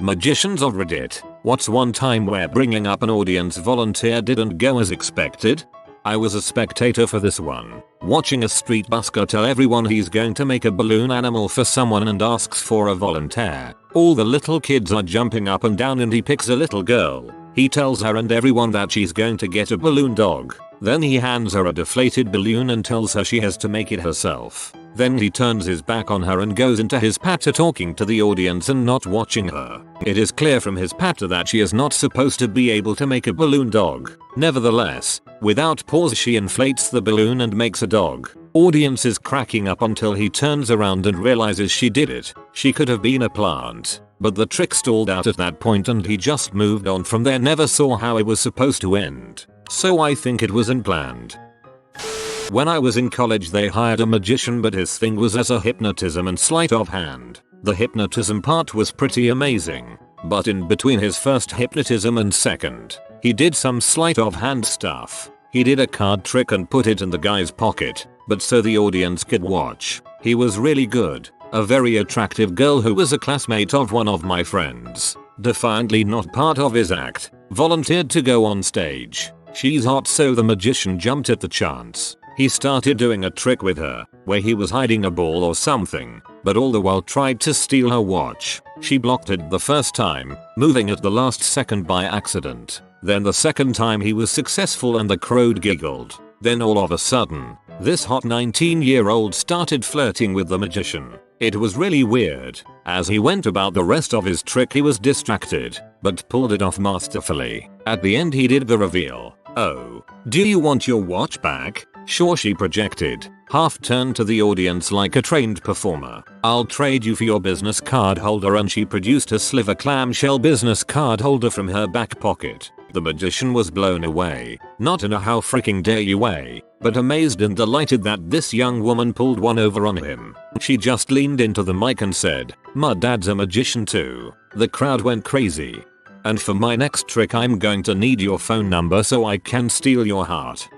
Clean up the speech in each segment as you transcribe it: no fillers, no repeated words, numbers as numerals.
Magicians of Reddit, what's one time where bringing up an audience volunteer didn't go as expected? I was a spectator for this one, watching a street busker tell everyone he's going to make a balloon animal for someone and asks for a volunteer. All the little kids are jumping up and down and he picks a little girl. He tells her and everyone that she's going to get a balloon dog. Then he hands her a deflated balloon and tells her she has to make it herself. Then he turns his back on her and goes into his patter talking to the audience and not watching her. It is clear from his patter that she is not supposed to be able to make a balloon dog. Nevertheless, without pause she inflates the balloon and makes a dog. Audience is cracking up until he turns around and realizes she did it. She could have been a plant. But the trick stalled out at that point and he just moved on from there, never saw how it was supposed to end. So I think it wasn't planned. When I was in college they hired a magician, but his thing was as a hypnotism and sleight of hand. The hypnotism part was pretty amazing. But in between his first hypnotism and second, he did some sleight of hand stuff. He did a card trick and put it in the guy's pocket, but so the audience could watch. He was really good. A very attractive girl who was a classmate of one of my friends, defiantly not part of his act, volunteered to go on stage. She's hot, so the magician jumped at the chance. He started doing a trick with her, where he was hiding a ball or something, but all the while tried to steal her watch. She blocked it the first time, moving at the last second by accident. Then the second time he was successful and the crowd giggled. Then all of a sudden, this hot 19-year-old started flirting with the magician. It was really weird. As he went about the rest of his trick he was distracted, but pulled it off masterfully. At the end he did the reveal. "Oh, do you want your watch back?" Sure, she projected, half turned to the audience like a trained performer. "I'll trade you for your business card holder," and she produced a sliver clamshell business card holder from her back pocket. The magician was blown away, not in a how freaking dare you way, but amazed and delighted that this young woman pulled one over on him. She just leaned into the mic and said, "My dad's a magician too." The crowd went crazy. "And for my next trick I'm going to need your phone number so I can steal your heart."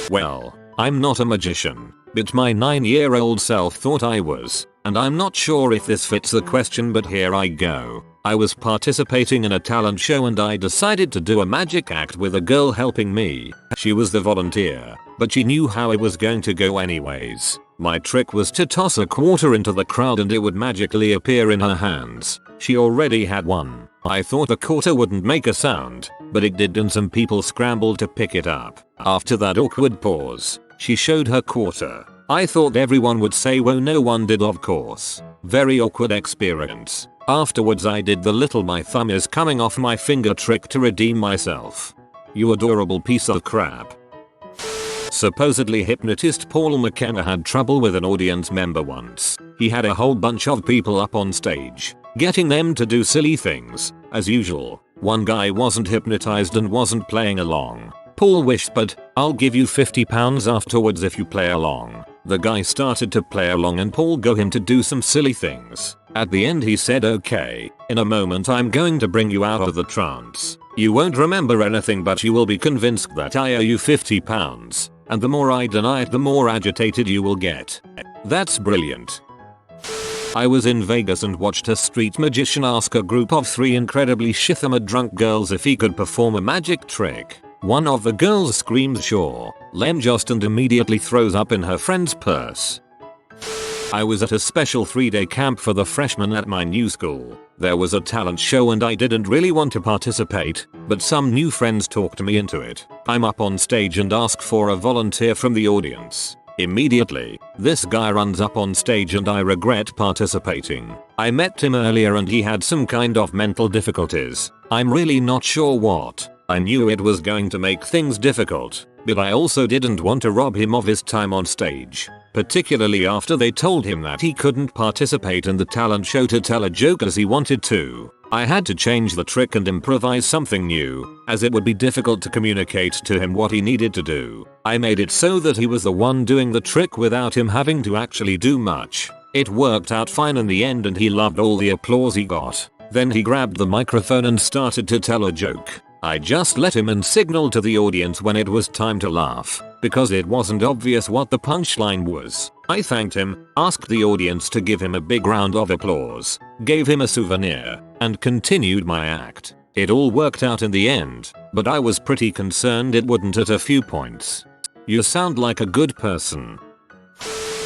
Well, I'm not a magician, but my 9-year-old self thought I was, and I'm not sure if this fits the question, but here I go. I was participating in a talent show and I decided to do a magic act with a girl helping me. She was the volunteer, but she knew how it was going to go anyways. My trick was to toss a quarter into the crowd and it would magically appear in her hands. She already had one. I thought the quarter wouldn't make a sound, but it did and some people scrambled to pick it up. After that awkward pause, she showed her quarter. I thought everyone would say whoa, no one did, of course. Very awkward experience. Afterwards I did the little my thumb is coming off my finger trick to redeem myself. You adorable piece of crap. Supposedly Hypnotist Paul McKenna had trouble with an audience member once. He had a whole bunch of people up on stage, getting them to do silly things. As usual, one guy wasn't hypnotized and wasn't playing along. Paul wished, "But I'll give you £50 afterwards if you play along." The guy started to play along and Paul got him to do some silly things. At the end he said, "Okay, in a moment I'm going to bring you out of the trance. You won't remember anything but you will be convinced that I owe you £50. And the more I deny it the more agitated you will get." That's brilliant. I was in Vegas and watched a street magician ask a group of 3 incredibly shithama drunk girls if he could perform a magic trick. One of the girls screams "Sure, lem just," and immediately throws up in her friend's purse. I was at a special 3-day camp for the freshmen at my new school. There was a talent show and I didn't really want to participate, but some new friends talked me into it. I'm up on stage and ask for a volunteer from the audience. Immediately, this guy runs up on stage and I regret participating. I met him earlier and he had some kind of mental difficulties. I'm really not sure what. I knew it was going to make things difficult, but I also didn't want to rob him of his time on stage, particularly after they told him that he couldn't participate in the talent show to tell a joke as he wanted to. I had to change the trick and improvise something new, as it would be difficult to communicate to him what he needed to do. I made it so that he was the one doing the trick without him having to actually do much. It worked out fine in the end and he loved all the applause he got. Then he grabbed the microphone and started to tell a joke. I just let him and signaled to the audience when it was time to laugh, because it wasn't obvious what the punchline was. I thanked him, asked the audience to give him a big round of applause, gave him a souvenir, and continued my act. It all worked out in the end, but I was pretty concerned it wouldn't at a few points. You sound like a good person.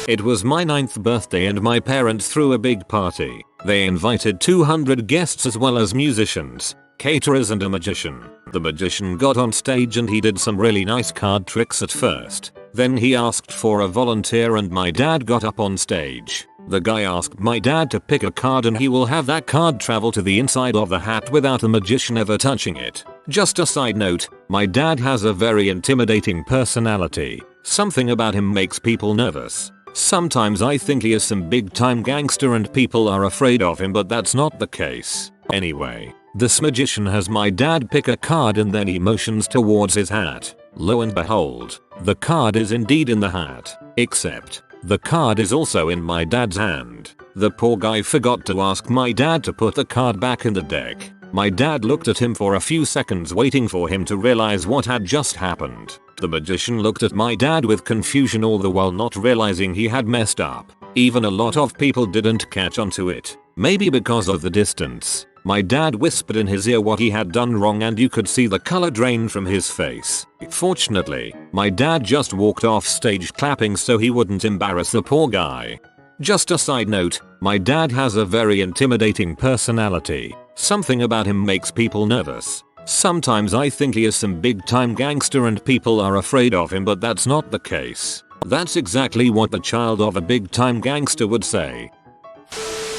It was my 9th birthday and my parents threw a big party. They invited 200 guests as well as musicians, caterers and a magician. The magician got on stage and he did some really nice card tricks at first. Then he asked for a volunteer and my dad got up on stage. The guy asked my dad to pick a card and he will have that card travel to the inside of the hat without the magician ever touching it. Just a side note, my dad has a very intimidating personality. Something about him makes people nervous. Sometimes I think he is some big time gangster and people are afraid of him, but that's not the case. Anyway, this magician has my dad pick a card and then he motions towards his hat. Lo and behold, the card is indeed in the hat, except the card is also in my dad's hand. The poor guy forgot to ask my dad to put the card back in the deck. My dad looked at him for a few seconds waiting for him to realize what had just happened. The magician looked at my dad with confusion all the while not realizing he had messed up. Even a lot of people didn't catch on to it. Maybe because of the distance. My dad whispered in his ear what he had done wrong and you could see the color drain from his face. Fortunately, my dad just walked off stage clapping so he wouldn't embarrass the poor guy. Just a side note, my dad has a very intimidating personality. Something about him makes people nervous. Sometimes I think he is some big time gangster and people are afraid of him, but that's not the case. That's exactly what the child of a big time gangster would say.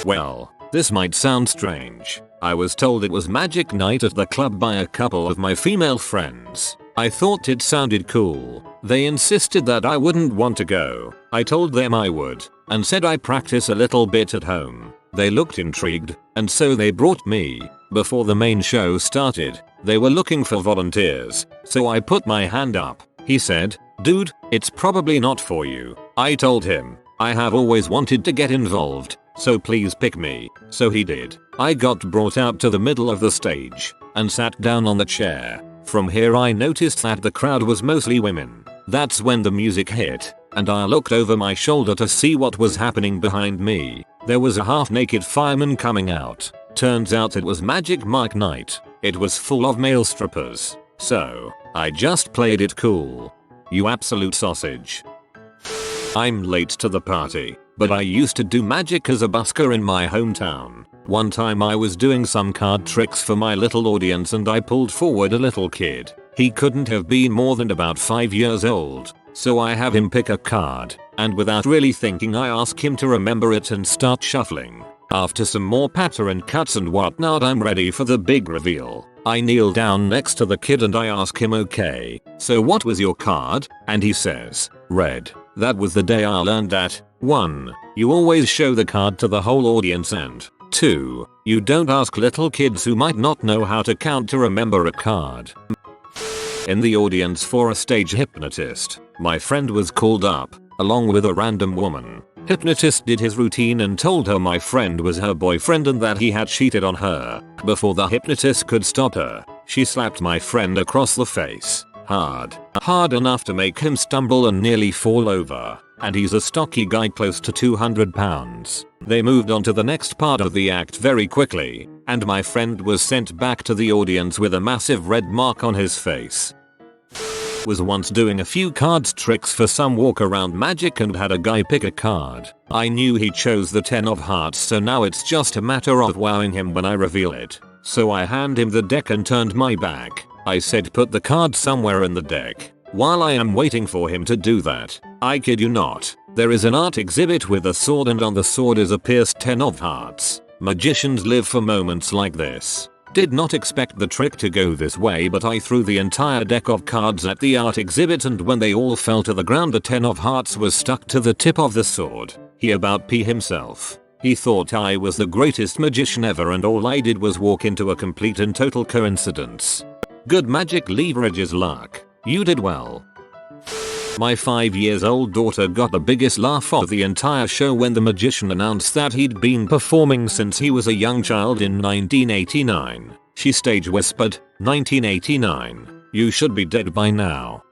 Well, this might sound strange. I was told it was magic night at the club by a couple of my female friends. I thought it sounded cool. They insisted that I wouldn't want to go. I told them I would, and said I practice a little bit at home. They looked intrigued, and so they brought me. Before the main show started, they were looking for volunteers, so I put my hand up. He said, "Dude, it's probably not for you." I told him, "I have always wanted to get involved, so please pick me." So he did. I got brought out to the middle of the stage, and sat down on the chair. From here I noticed that the crowd was mostly women. That's when the music hit, and I looked over my shoulder to see what was happening behind me. There was a half-naked fireman coming out. Turns out it was Magic Mike night. It was full of male strippers. So, I just played it cool. You absolute sausage. I'm late to the party, but I used to do magic as a busker in my hometown. One time I was doing some card tricks for my little audience and I pulled forward a little kid. He couldn't have been more than about 5 years old. So I have him pick a card, and without really thinking I ask him to remember it and start shuffling. After some more pattern cuts and whatnot, I'm ready for the big reveal. I kneel down next to the kid and I ask him, "Okay, so what was your card?" And he says, "Red." That was the day I learned that 1. You always show the card to the whole audience, and 2. You don't ask little kids who might not know how to count to remember a card. In the audience for a stage hypnotist, my friend was called up, along with a random woman. Hypnotist did his routine and told her my friend was her boyfriend and that he had cheated on her. Before the hypnotist could stop her, she slapped my friend across the face. Hard enough to make him stumble and nearly fall over. And he's a stocky guy close to 200 pounds. They moved on to the next part of the act very quickly, and my friend was sent back to the audience with a massive red mark on his face. Was once doing a few cards tricks for some walk around magic and had a guy pick a card. I knew he chose the 10 of hearts, so now it's just a matter of wowing him when I reveal it. So I hand him the deck and turned my back. I said put the card somewhere in the deck. While I am waiting for him to do that, I kid you not, there is an art exhibit with a sword and on the sword is a pierced 10 of hearts. Magicians live for moments like this. Did not expect the trick to go this way, but I threw the entire deck of cards at the art exhibit and when they all fell to the ground the 10 of hearts was stuck to the tip of the sword. He about pee himself. He thought I was the greatest magician ever and all I did was walk into a complete and total coincidence. Good magic leverages luck. You did well. My 5-year-old daughter got the biggest laugh of the entire show when the magician announced that he'd been performing since he was a young child in 1989. She stage whispered, "1989. You should be dead by now."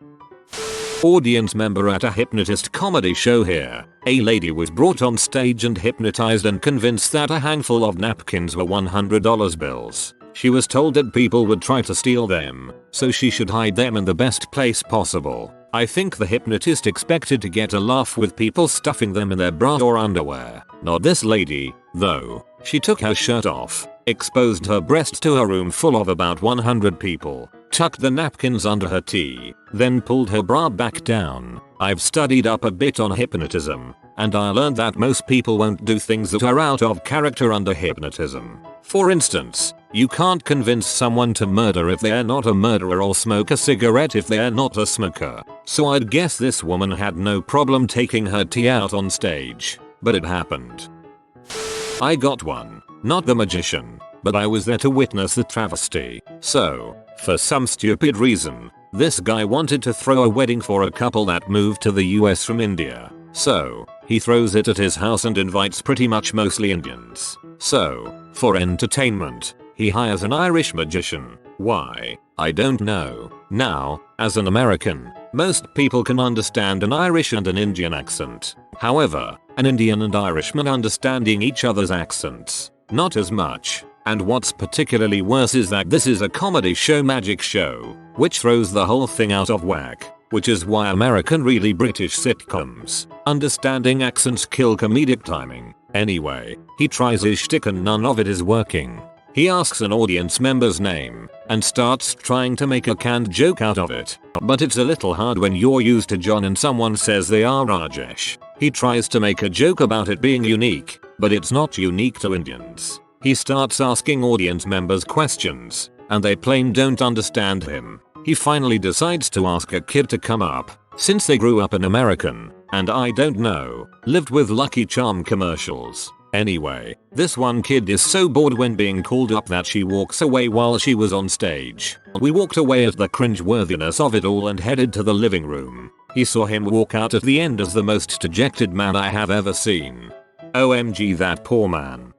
Audience member at a Hypnotist comedy show here. A lady was brought on stage and hypnotized and convinced that a handful of napkins were $100 bills. She was told that people would try to steal them, so she should hide them in the best place possible. I think the hypnotist expected to get a laugh with people stuffing them in their bra or underwear. Not this lady, though. She took her shirt off, exposed her breasts to a room full of about 100 people, tucked the napkins under her tee, then pulled her bra back down. I've studied up a bit on hypnotism, and I learned that most people won't do things that are out of character under hypnotism. For instance, you can't convince someone to murder if they're not a murderer or smoke a cigarette if they're not a smoker. So I'd guess this woman had no problem taking her tea out on stage. But it happened. I got one. Not the magician, but I was there to witness the travesty. So, for some stupid reason, this guy wanted to throw a wedding for a couple that moved to the US from India. So, he throws it at his house and invites pretty much mostly Indians. So, for entertainment, he hires an Irish magician. Why? I don't know. Now, as an American, most people can understand an Irish and an Indian accent. However, an Indian and Irishman understanding each other's accents, not as much. And what's particularly worse is that this is a comedy show magic show, which throws the whole thing out of whack. Which is why American really British sitcoms, understanding accents kill comedic timing. Anyway, he tries his shtick and none of it is working. He asks an audience member's name and starts trying to make a canned joke out of it. But it's a little hard when you're used to John and someone says they are Rajesh. He tries to make a joke about it being unique, but it's not unique to Indians. He starts asking audience members questions, and they plain don't understand him. He finally decides to ask a kid to come up, since they grew up in American, and I don't know, lived with Lucky Charm commercials. Anyway, this one kid is so bored when being called up that she walks away while she was on stage. We walked away at the cringe-worthiness of it all and headed to the living room. He saw him walk out at the end as the most dejected man I have ever seen. OMG, that poor man.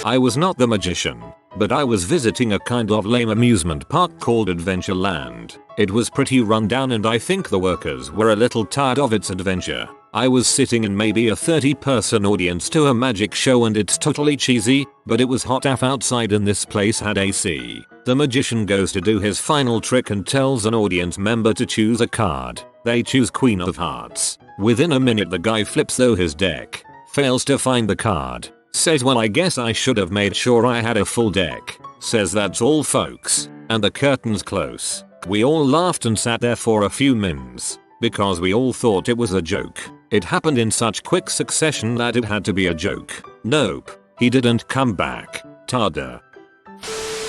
I was not the magician, but I was visiting a kind of lame amusement park called Adventureland. It was pretty run down and I think the workers were a little tired of its adventure. I was sitting in maybe a 30-person audience to a magic show and it's totally cheesy, but it was hot AF outside and this place had AC. The magician goes to do his final trick and tells an audience member to choose a card. They choose Queen of Hearts. Within a minute the guy flips though his deck, fails to find the card. Says, well, I guess I should have made sure I had a full deck. Says that's all folks. And the curtains close. We all laughed and sat there for a few mins. Because we all thought it was a joke. It happened in such quick succession that it had to be a joke. Nope. He didn't come back. Tada.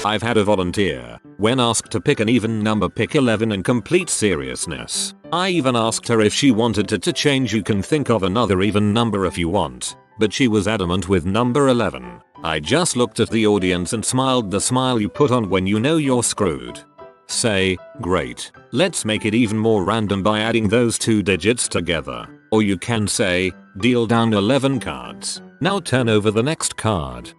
I've had a volunteer, when asked to pick an even number, pick 11 in complete seriousness. I even asked her if she wanted to change. You can think of another even number if you want. But she was adamant with number 11. I just looked at the audience and smiled the smile you put on when you know you're screwed. Say, great. Let's make it even more random by adding those two digits together. Or you can say, deal down 11 cards. Now turn over the next card.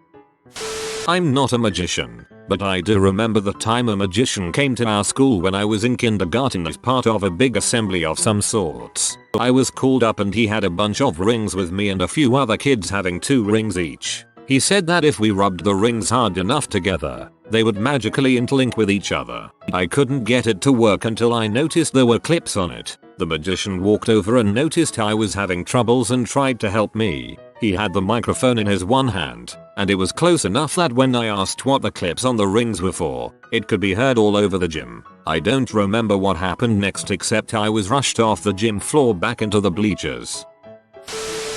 I'm not a magician, but I do remember the time a magician came to our school when I was in kindergarten as part of a big assembly of some sorts. I was called up and he had a bunch of rings with me and a few other kids having 2 rings each. He said that if we rubbed the rings hard enough together, they would magically interlink with each other. I couldn't get it to work until I noticed there were clips on it. The magician walked over and noticed I was having troubles and tried to help me. He had the microphone in his one hand, and it was close enough that when I asked what the clips on the rings were for, it could be heard all over the gym. I don't remember what happened next except I was rushed off the gym floor back into the bleachers.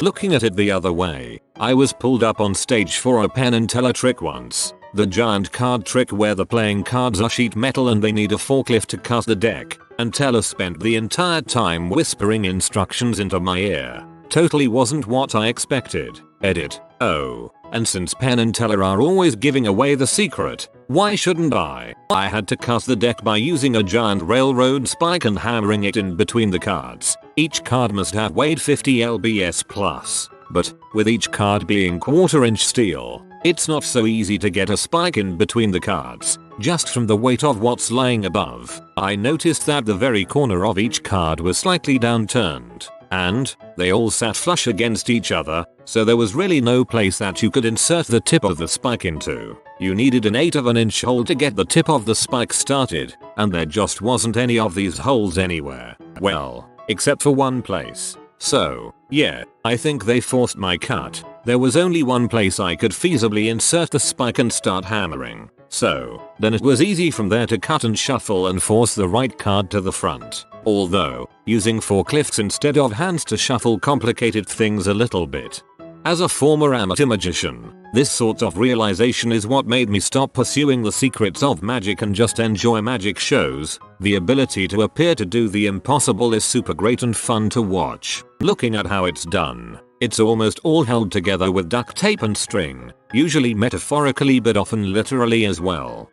Looking at it the other way, I was pulled up on stage for a Penn and Teller trick once. The giant card trick where the playing cards are sheet metal and they need a forklift to cut the deck, and Teller spent the entire time whispering instructions into my ear. Totally wasn't what I expected. Edit. Oh, and since Penn and Teller are always giving away the secret, why shouldn't I? I had to cut the deck by using a giant railroad spike and hammering it in between the cards. Each card must have weighed 50 lbs plus. But, with each card being 1/4 inch steel, it's not so easy to get a spike in between the cards. just from the weight of what's lying above. I noticed that the very corner of each card was slightly downturned, and they all sat flush against each other, so there was really no place that you could insert the tip of the spike into. You needed an 1/8 of an inch hole to get the tip of the spike started, and there just wasn't any of these holes anywhere. Well, except for one place. So, yeah, I think they forced my cut. There was only one place I could feasibly insert the spike and start hammering. So, then it was easy from there to cut and shuffle and force the right card to the front. Although, using forklifts instead of hands to shuffle complicated things a little bit. As a former amateur magician, this sort of realization is what made me stop pursuing the secrets of magic and just enjoy magic shows. The ability to appear to do the impossible is super great and fun to watch. Looking at how it's done, it's almost all held together with duct tape and string, usually metaphorically but often literally as well.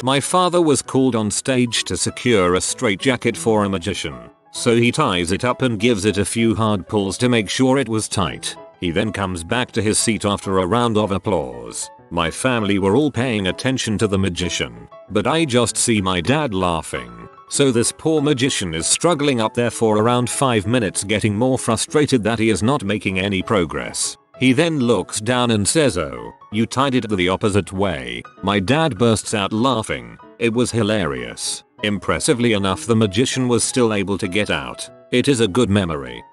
My father was called on stage to secure a straitjacket for a magician, so he ties it up and gives it a few hard pulls to make sure it was tight. He then comes back to his seat after a round of applause. My family were all paying attention to the magician, but I just see my dad laughing. So this poor magician is struggling up there for around 5 minutes, getting more frustrated that he is not making any progress. He then looks down and says, "Oh, you tied it the opposite way." My dad bursts out laughing. It was hilarious. Impressively enough, the magician was still able to get out. It is a good memory.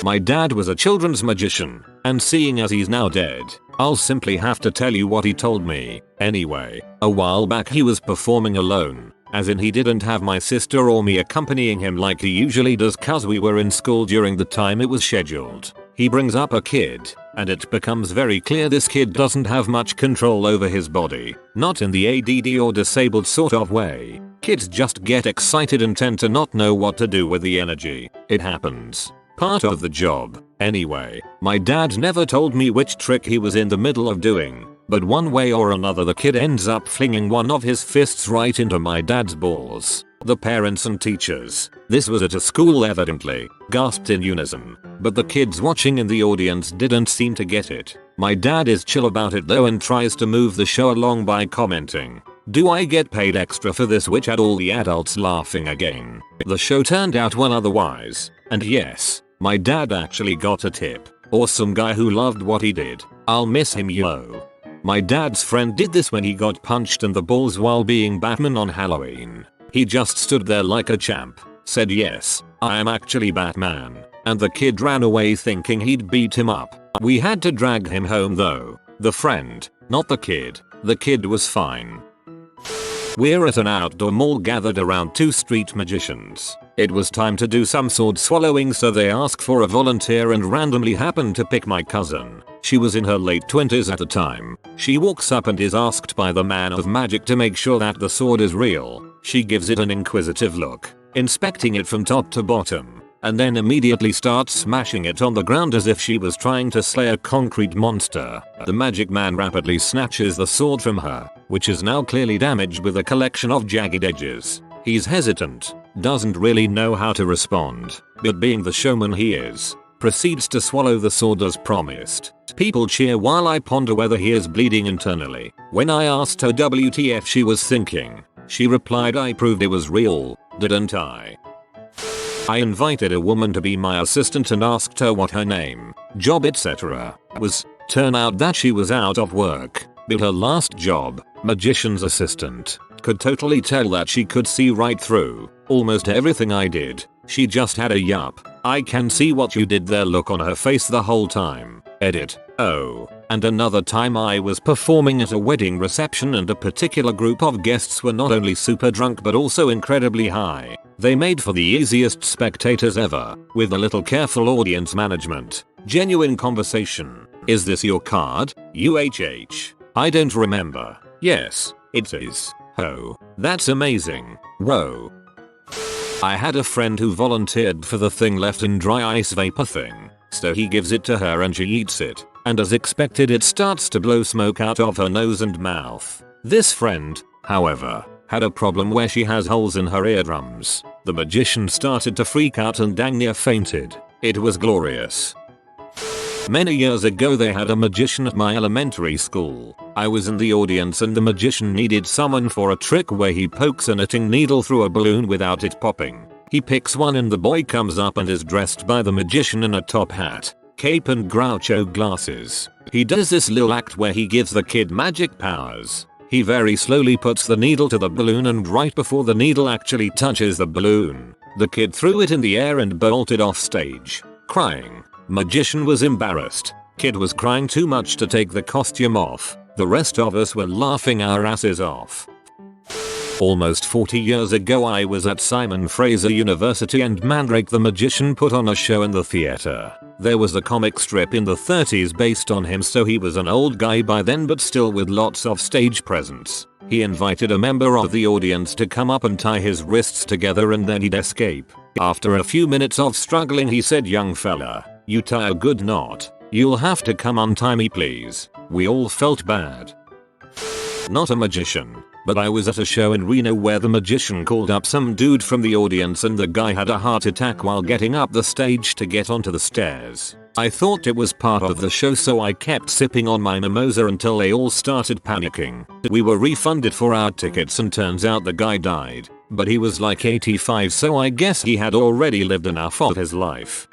My dad was a children's magician, and seeing as he's now dead, I'll simply have to tell you what he told me. Anyway, a while back he was performing alone, as in he didn't have my sister or me accompanying him like he usually does cause we were in school during the time it was scheduled. He brings up a kid, and it becomes very clear this kid doesn't have much control over his body. Not in the ADD or disabled sort of way. Kids just get excited and tend to not know what to do with the energy. It happens. Part of the job. Anyway, my dad never told me which trick he was in the middle of doing, but one way or another the kid ends up flinging one of his fists right into my dad's balls. The parents and teachers, this was at a school evidently, gasped in unison, but the kids watching in the audience didn't seem to get it. My dad is chill about it though and tries to move the show along by commenting, "Do I get paid extra for this?" which had all the adults laughing again. The show turned out well otherwise, and yes, my dad actually got a tip. Awesome guy who loved what he did. I'll miss him, yo. My dad's friend did this when he got punched in the balls while being Batman on Halloween. He just stood there like a champ, said, "Yes, I am actually Batman," and the kid ran away thinking he'd beat him up. We had to drag him home though. The friend, not the kid. The kid was fine. We're at an outdoor mall gathered around 2 street magicians. It was time to do some sword swallowing, so they asked for a volunteer and randomly happened to pick my cousin. She was in her late 20s at the time. She walks up and is asked by the man of magic to make sure that the sword is real. She gives it an inquisitive look, inspecting it from top to bottom, and then immediately starts smashing it on the ground as if she was trying to slay a concrete monster. The magic man rapidly snatches the sword from her, which is now clearly damaged with a collection of jagged edges. He's hesitant, doesn't really know how to respond, but being the showman he is, proceeds to swallow the sword as promised. People cheer while I ponder whether he is bleeding internally. When I asked her WTF she was thinking, she replied, "I proved it was real, didn't I?" I invited a woman to be my assistant and asked her what her name, job, etc. was. Turn out that she was out of work, but her last job, magician's assistant, could totally tell that she could see right through almost everything I did. She just had a "yup, I can see what you did there" look on her face the whole time. Edit. Oh, and another time I was performing at a wedding reception and a particular group of guests were not only super drunk but also incredibly high. They made for the easiest spectators ever, with a little careful audience management. Genuine conversation. "Is this your card? UHH. I don't remember." "Yes, it is." "Oh, that's amazing. Whoa." I had a friend who volunteered for the thing left in dry ice vapor thing, so he gives it to her and she eats it, and as expected it starts to blow smoke out of her nose and mouth. This friend, however, had a problem where she has holes in her eardrums. The magician started to freak out and dang near fainted. It was glorious. Many years ago they had a magician at my elementary school. I was in the audience and the magician needed someone for a trick where he pokes a knitting needle through a balloon without it popping. He picks one and the boy comes up and is dressed by the magician in a top hat, cape and Groucho glasses. He does this little act where he gives the kid magic powers. He very slowly puts the needle to the balloon and right before the needle actually touches the balloon, the kid threw it in the air and bolted off stage, crying. Magician was embarrassed. Kid was crying too much to take the costume off. The rest of us were laughing our asses off. Almost 40 years ago I was at Simon Fraser University and Mandrake the Magician put on a show in the theater. There was a comic strip in the 30s based on him, so he was an old guy by then but still with lots of stage presence. He invited a member of the audience to come up and tie his wrists together and then he'd escape. After a few minutes of struggling he said, "Young fella, you tie a good knot. You'll have to come untie me please." We all felt bad. Not a magician, but I was at a show in Reno where the magician called up some dude from the audience and the guy had a heart attack while getting up the stage to get onto the stairs. I thought it was part of the show, so I kept sipping on my mimosa until they all started panicking. We were refunded for our tickets and turns out the guy died, but he was like 85, so I guess he had already lived enough of his life.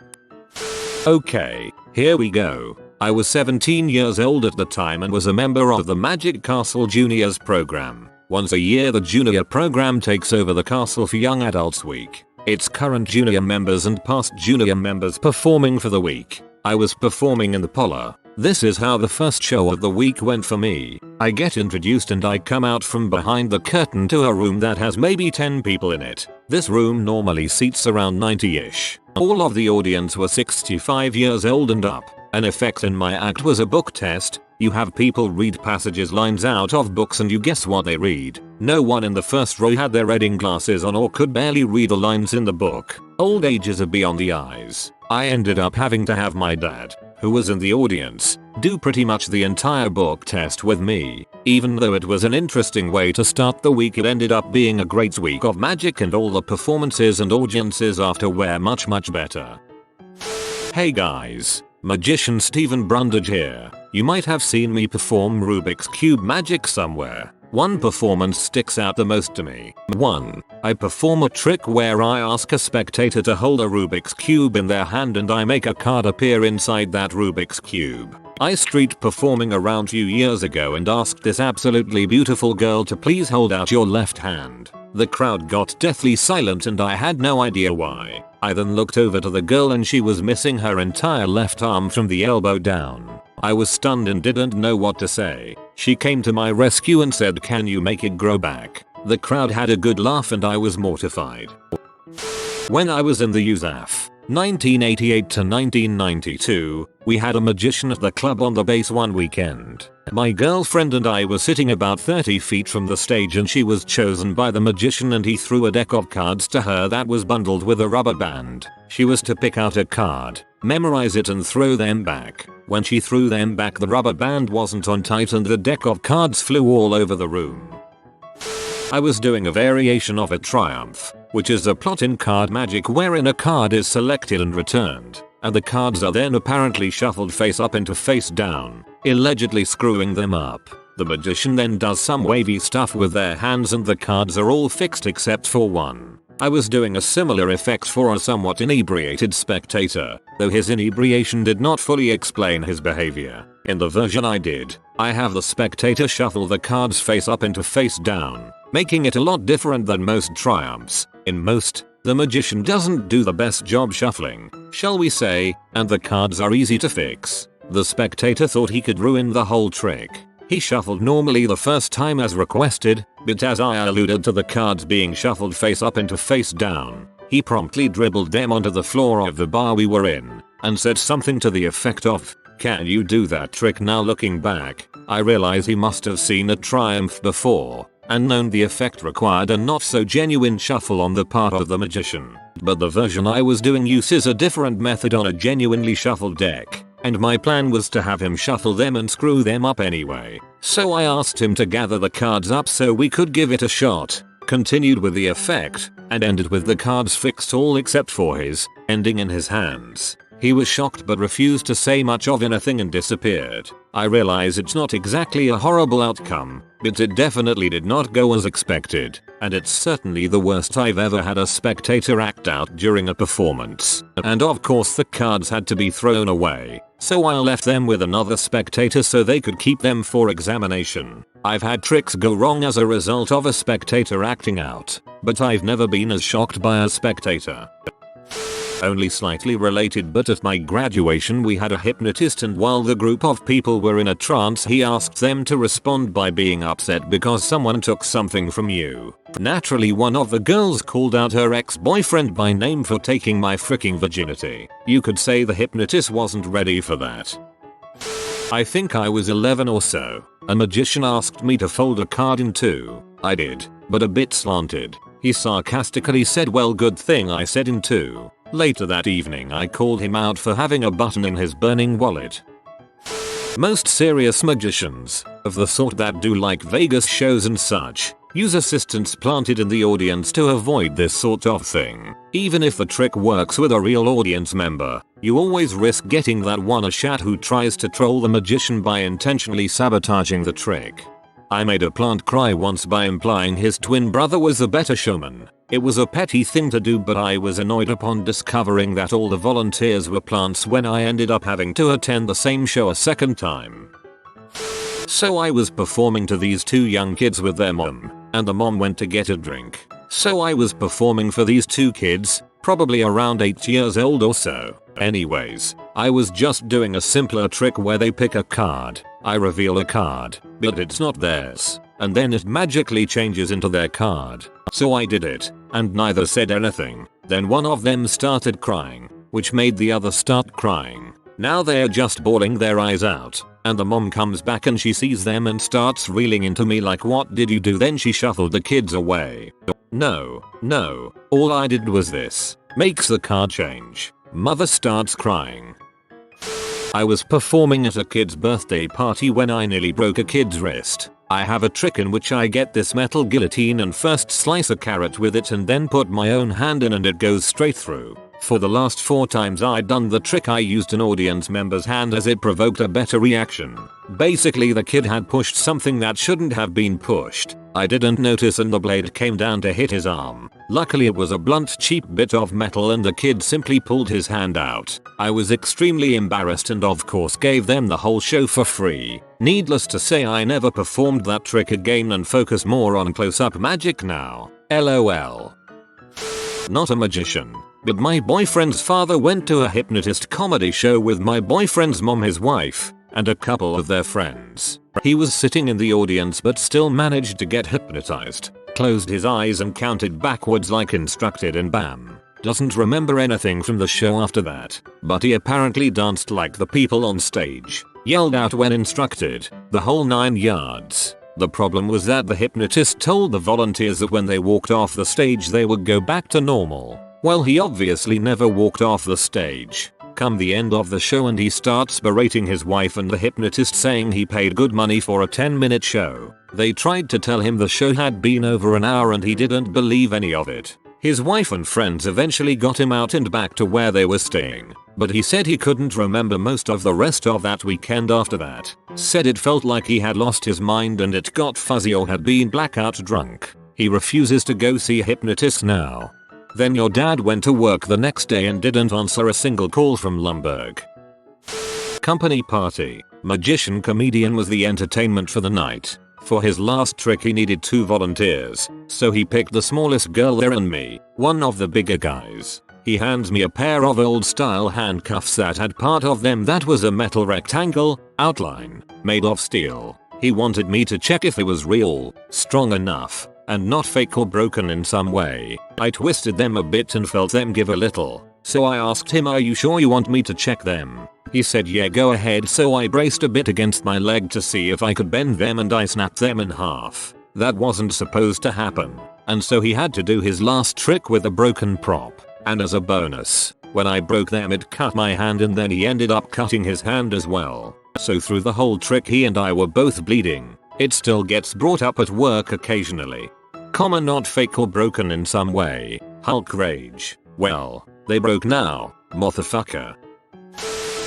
Okay, here we go. I was 17 years old at the time and was a member of the Magic Castle Juniors program. Once a year the junior program takes over the castle for Young Adults Week. It's current junior members and past junior members performing for the week. I was performing in the parlor. This is how the first show of the week went for me. I get introduced and I come out from behind the curtain to a room that has maybe 10 people in it. This room normally seats around 90-ish. All of the audience were 65 years old and up. An effect in my act was a book test. You have people read passages lines out of books and you guess what they read. No one in the first row had their reading glasses on or could barely read the lines in the book. Old ages are beyond the eyes. I ended up having to have my dad, who was in the audience, do pretty much the entire book test with me. Even though it was an interesting way to start the week, it ended up being a great week of magic and all the performances and audiences after were much better. Hey guys. Magician Stephen Brundage here. You might have seen me perform Rubik's Cube magic somewhere. One performance sticks out the most to me. 1. I perform a trick where I ask a spectator to hold a Rubik's Cube in their hand and I make a card appear inside that Rubik's Cube. I street performing around few years ago and asked this absolutely beautiful girl to please hold out your left hand. The crowd got deathly silent and I had no idea why. I then looked over to the girl and she was missing her entire left arm from the elbow down. I was stunned and didn't know what to say. She came to my rescue and said, "Can you make it grow back?" The crowd had a good laugh and I was mortified. When I was in the USAF, 1988 to 1992, we had a magician at the club on the base one weekend. My girlfriend and I were sitting about 30 feet from the stage and she was chosen by the magician and he threw a deck of cards to her that was bundled with a rubber band. She was to pick out a card, memorize it and throw them back. When she threw them back, the rubber band wasn't on tight and the deck of cards flew all over the room. I was doing a variation of a triumph, which is a plot in card magic wherein a card is selected and returned, and the cards are then apparently shuffled face up into face down, allegedly screwing them up. The magician then does some wavy stuff with their hands and the cards are all fixed except for one. I was doing a similar effect for a somewhat inebriated spectator, though his inebriation did not fully explain his behavior. In the version I did, I have the spectator shuffle the cards face up into face down, making it a lot different than most triumphs. In most, the magician doesn't do the best job shuffling, shall we say, and the cards are easy to fix. The spectator thought he could ruin the whole trick. He shuffled normally the first time as requested, but as I alluded to the cards being shuffled face up into face down, he promptly dribbled them onto the floor of the bar we were in, and said something to the effect of, "Can you do that trick now?" Looking back, I realize he must have seen a triumph before, and known the effect required a not so genuine shuffle on the part of the magician. But the version I was doing uses a different method on a genuinely shuffled deck. And my plan was to have him shuffle them and screw them up anyway. So I asked him to gather the cards up so we could give it a shot, continued with the effect, and ended with the cards fixed all except for his, ending in his hands. He was shocked but refused to say much of anything and disappeared. I realize it's not exactly a horrible outcome, but it definitely did not go as expected, and it's certainly the worst I've ever had a spectator act out during a performance. And of course the cards had to be thrown away, so I left them with another spectator so they could keep them for examination. I've had tricks go wrong as a result of a spectator acting out, but I've never been as shocked by a spectator. Only slightly related, but at my graduation we had a hypnotist, and while the group of people were in a trance he asked them to respond by being upset because someone took something from you. Naturally one of the girls called out her ex-boyfriend by name for taking my freaking virginity. You could say the hypnotist wasn't ready for that. I think I was 11 or so. A magician asked me to fold a card in two. I did, but a bit slanted. He sarcastically said, well, good thing I said in two. Later that evening I called him out for having a button in his burning wallet. Most serious magicians, of the sort that do like Vegas shows and such, use assistants planted in the audience to avoid this sort of thing. Even if the trick works with a real audience member, you always risk getting that one a shat who tries to troll the magician by intentionally sabotaging the trick. I made a plant cry once by implying his twin brother was a better showman. It was a petty thing to do, but I was annoyed upon discovering that all the volunteers were plants when I ended up having to attend the same show a second time. So I was performing to these two young kids with their mom, and the mom went to get a drink. So I was performing for these two kids, probably around 8 years old or so. Anyways, I was just doing a simpler trick where they pick a card. I reveal a card, but it's not theirs, and then it magically changes into their card. So I did it, and neither said anything. Then one of them started crying, which made the other start crying. Now they're just bawling their eyes out, and the mom comes back and she sees them and starts reeling into me like, what did you do? Then she shuffled the kids away. No, all I did was this. Makes the card change. Mother starts crying. I was performing at a kid's birthday party when I nearly broke a kid's wrist. I have a trick in which I get this metal guillotine and first slice a carrot with it and then put my own hand in and it goes straight through. For the last 4 times I'd done the trick I used an audience member's hand as it provoked a better reaction. Basically the kid had pushed something that shouldn't have been pushed. I didn't notice and the blade came down to hit his arm. Luckily it was a blunt cheap bit of metal and the kid simply pulled his hand out. I was extremely embarrassed and of course gave them the whole show for free. Needless to say I never performed that trick again and focus more on close-up magic now. LOL. Not a magician, but my boyfriend's father went to a hypnotist comedy show with my boyfriend's mom, his wife, and a couple of their friends. He was sitting in the audience but still managed to get hypnotized, closed his eyes and counted backwards like instructed, and bam. Doesn't remember anything from the show after that, but he apparently danced like the people on stage, yelled out when instructed, the whole 9 yards. The problem was that the hypnotist told the volunteers that when they walked off the stage they would go back to normal. Well, he obviously never walked off the stage. Come the end of the show and he starts berating his wife and the hypnotist, saying he paid good money for a 10-minute show. They tried to tell him the show had been over an hour and he didn't believe any of it. His wife and friends eventually got him out and back to where they were staying, but he said he couldn't remember most of the rest of that weekend after that. Said it felt like he had lost his mind and it got fuzzy or had been blackout drunk. He refuses to go see a hypnotist now. Then your dad went to work the next day and didn't answer a single call from Lumberg. Company party. Magician comedian was the entertainment for the night. For his last trick he needed 2 volunteers, so he picked the smallest girl there and me, one of the bigger guys. He hands me a pair of old style handcuffs that had part of them that was a metal rectangle outline made of steel. He wanted me to check if it was real, strong enough, and not fake or broken in some way. I twisted them a bit and felt them give a little, so I asked him, are you sure you want me to check them? He said yeah, go ahead, so I braced a bit against my leg to see if I could bend them and I snapped them in half. That wasn't supposed to happen, and so he had to do his last trick with a broken prop. And as a bonus, when I broke them it cut my hand and then he ended up cutting his hand as well. So through the whole trick he and I were both bleeding. It still gets brought up at work occasionally. Common, not fake or broken in some way. Hulk rage. Well, they broke now, motherfucker.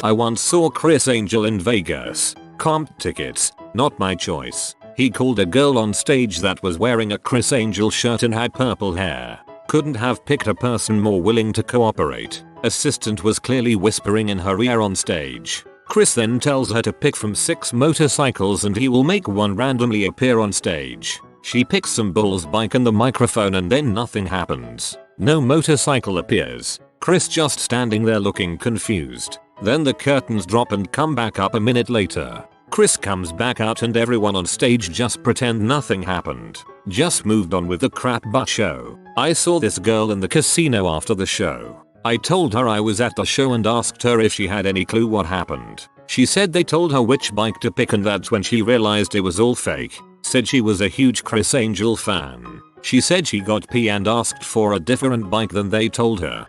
I once saw Chris Angel in Vegas. Comped tickets, not my choice. He called a girl on stage that was wearing a Chris Angel shirt and had purple hair. Couldn't have picked a person more willing to cooperate. Assistant was clearly whispering in her ear on stage. Chris then tells her to pick from 6 motorcycles and he will make one randomly appear on stage. She picks some bull's bike and the microphone and then nothing happens. No motorcycle appears. Chris just standing there looking confused. Then the curtains drop and come back up a minute later. Chris comes back out and everyone on stage just pretend nothing happened. Just moved on with the crap butt show. I saw this girl in the casino after the show. I told her I was at the show and asked her if she had any clue what happened. She said they told her which bike to pick and that's when she realized it was all fake. Said she was a huge Chris Angel fan. She said she got pee and asked for a different bike than they told her.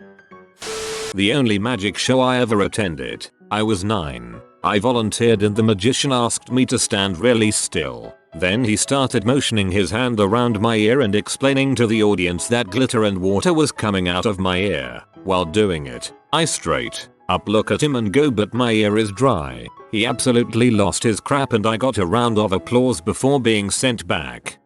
The only magic show I ever attended. I was 9. I volunteered and the magician asked me to stand really still. Then he started motioning his hand around my ear and explaining to the audience that glitter and water was coming out of my ear. While doing it, I straight up look at him and go, but my ear is dry. He absolutely lost his crap and I got a round of applause before being sent back.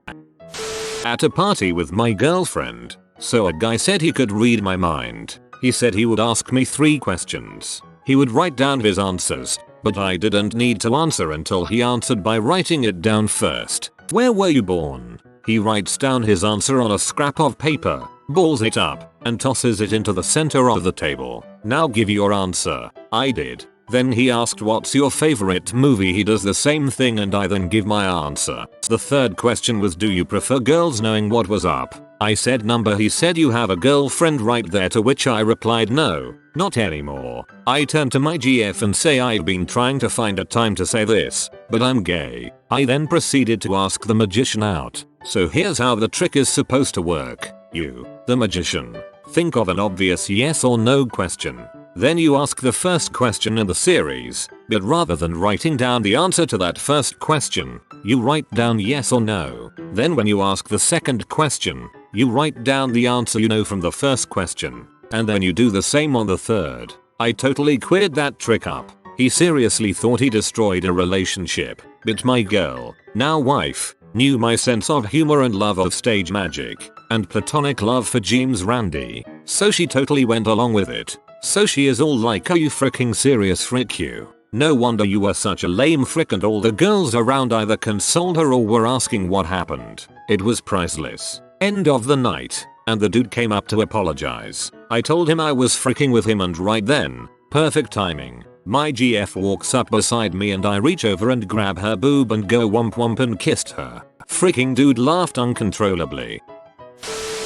At a party with my girlfriend, so a guy said he could read my mind. He said he would ask me 3 questions. He would write down his answers, but I didn't need to answer until he answered by writing it down first. Where were you born? He writes down his answer on a scrap of paper, balls it up, and tosses it into the center of the table. Now give your answer. I did. Then he asked what's your favorite movie. He does the same thing and I then give my answer. The third question was, do you prefer girls knowing what was up? I said number. He said you have a girlfriend right there, to which I replied no, not anymore. I turned to my GF and say I've been trying to find a time to say this, but I'm gay. I then proceeded to ask the magician out. So here's how the trick is supposed to work. You, the magician, think of an obvious yes or no question. Then you ask the first question in the series, but rather than writing down the answer to that first question, you write down yes or no. Then when you ask the second question, you write down the answer you know from the first question, and then you do the same on the third. I totally queered that trick up. He seriously thought he destroyed a relationship, but my girl, now wife, knew my sense of humor and love of stage magic, and platonic love for James Randi, so she totally went along with it. So she is all like, are you freaking serious? Frick you. No wonder you were such a lame frick, and all the girls around either consoled her or were asking what happened. It was priceless. End of the night, and the dude came up to apologize. I told him I was freaking with him, and right then, perfect timing, my GF walks up beside me and I reach over and grab her boob and go womp womp and kissed her. Freaking dude laughed uncontrollably.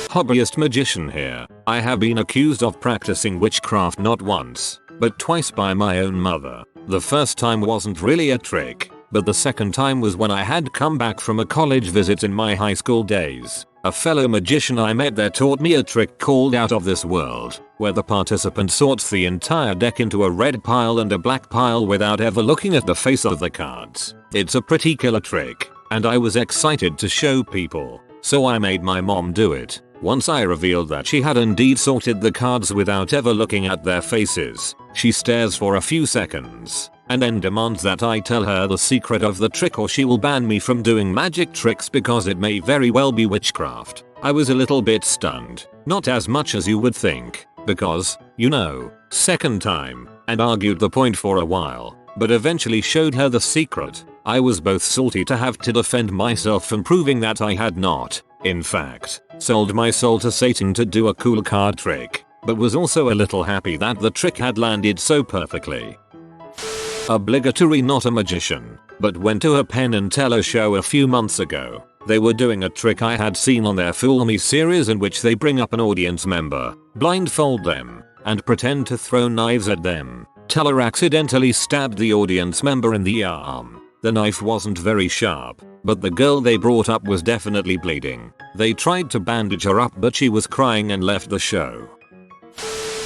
Hobbyist magician here. I have been accused of practicing witchcraft not once, but twice by my own mother. The first time wasn't really a trick, but the second time was when I had come back from a college visit in my high school days. A fellow magician I met there taught me a trick called Out of This World, where the participant sorts the entire deck into a red pile and a black pile without ever looking at the face of the cards. It's a pretty killer trick, and I was excited to show people, so I made my mom do it. Once I revealed that she had indeed sorted the cards without ever looking at their faces, she stares for a few seconds, and then demands that I tell her the secret of the trick or she will ban me from doing magic tricks because it may very well be witchcraft. I was a little bit stunned, not as much as you would think, because, you know, second time, and argued the point for a while, but eventually showed her the secret. I was both salty to have to defend myself from proving that I had not, in fact, sold my soul to Satan to do a cool card trick, but was also a little happy that the trick had landed so perfectly. Obligatory not a magician, but went to a Penn and Teller show a few months ago. They were doing a trick I had seen on their Fool Me series in which they bring up an audience member, blindfold them, and pretend to throw knives at them. Teller accidentally stabbed the audience member in the arm. The knife wasn't very sharp, but the girl they brought up was definitely bleeding. They tried to bandage her up but she was crying and left the show.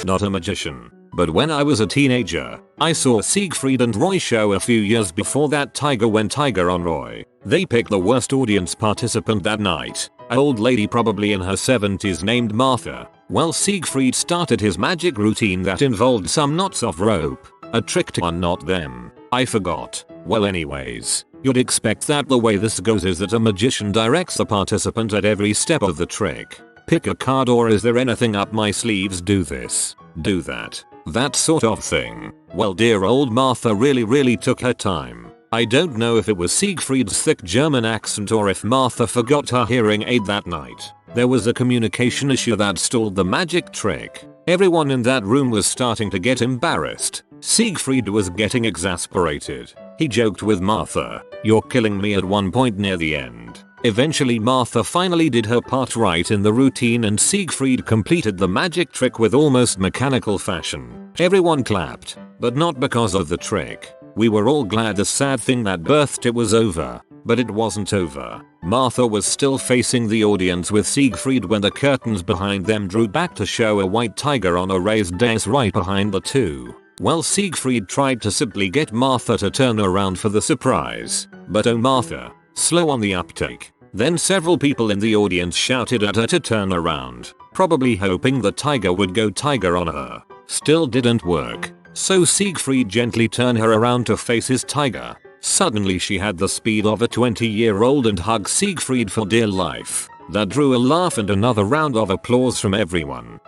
Not a magician, but when I was a teenager, I saw Siegfried and Roy show a few years before that. Tiger went tiger on Roy. They picked the worst audience participant that night, an old lady probably in her 70s named Martha. Well, Siegfried started his magic routine that involved some knots of rope, A trick to not them. I forgot. Well anyways, you'd expect that the way this goes is that a magician directs the participant at every step of the trick. Pick a card or is there anything up my sleeves, do this, do that, that sort of thing. Well dear old Martha really took her time. I don't know if it was Siegfried's thick German accent or if Martha forgot her hearing aid that night. There was a communication issue that stalled the magic trick. Everyone in that room was starting to get embarrassed. Siegfried was getting exasperated. He joked with Martha, "You're killing me" at one point near the end. Eventually Martha finally did her part right in the routine and Siegfried completed the magic trick with almost mechanical fashion. Everyone clapped, but not because of the trick. We were all glad the sad thing that birthed it was over, but it wasn't over. Martha was still facing the audience with Siegfried when the curtains behind them drew back to show a white tiger on a raised dais right behind the two. Well, Siegfried tried to simply get Martha to turn around for the surprise, but oh Martha, slow on the uptake. Then several people in the audience shouted at her to turn around, probably hoping the tiger would go tiger on her. Still didn't work, so Siegfried gently turned her around to face his tiger. Suddenly she had the speed of a 20-year-old and hugged Siegfried for dear life. That drew a laugh and another round of applause from everyone.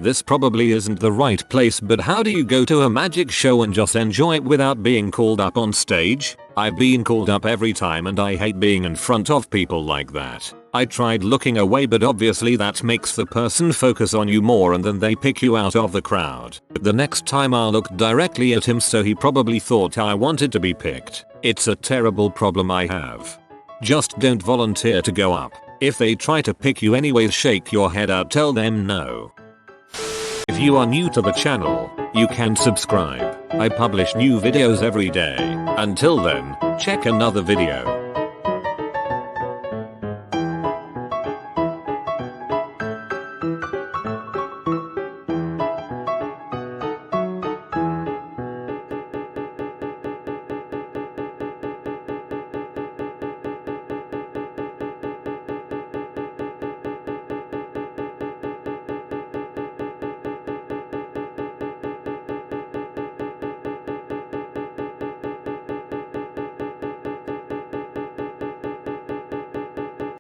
This probably isn't the right place, but how do you go to a magic show and just enjoy it without being called up on stage? I've been called up every time and I hate being in front of people like that. I tried looking away, but obviously that makes the person focus on you more and then they pick you out of the crowd. The next time I looked directly at him, so he probably thought I wanted to be picked. It's a terrible problem I have. Just don't volunteer to go up. If they try to pick you anyways, shake your head out, tell them no. If you are new to the channel, you can subscribe. I publish new videos every day. Until then, check another video.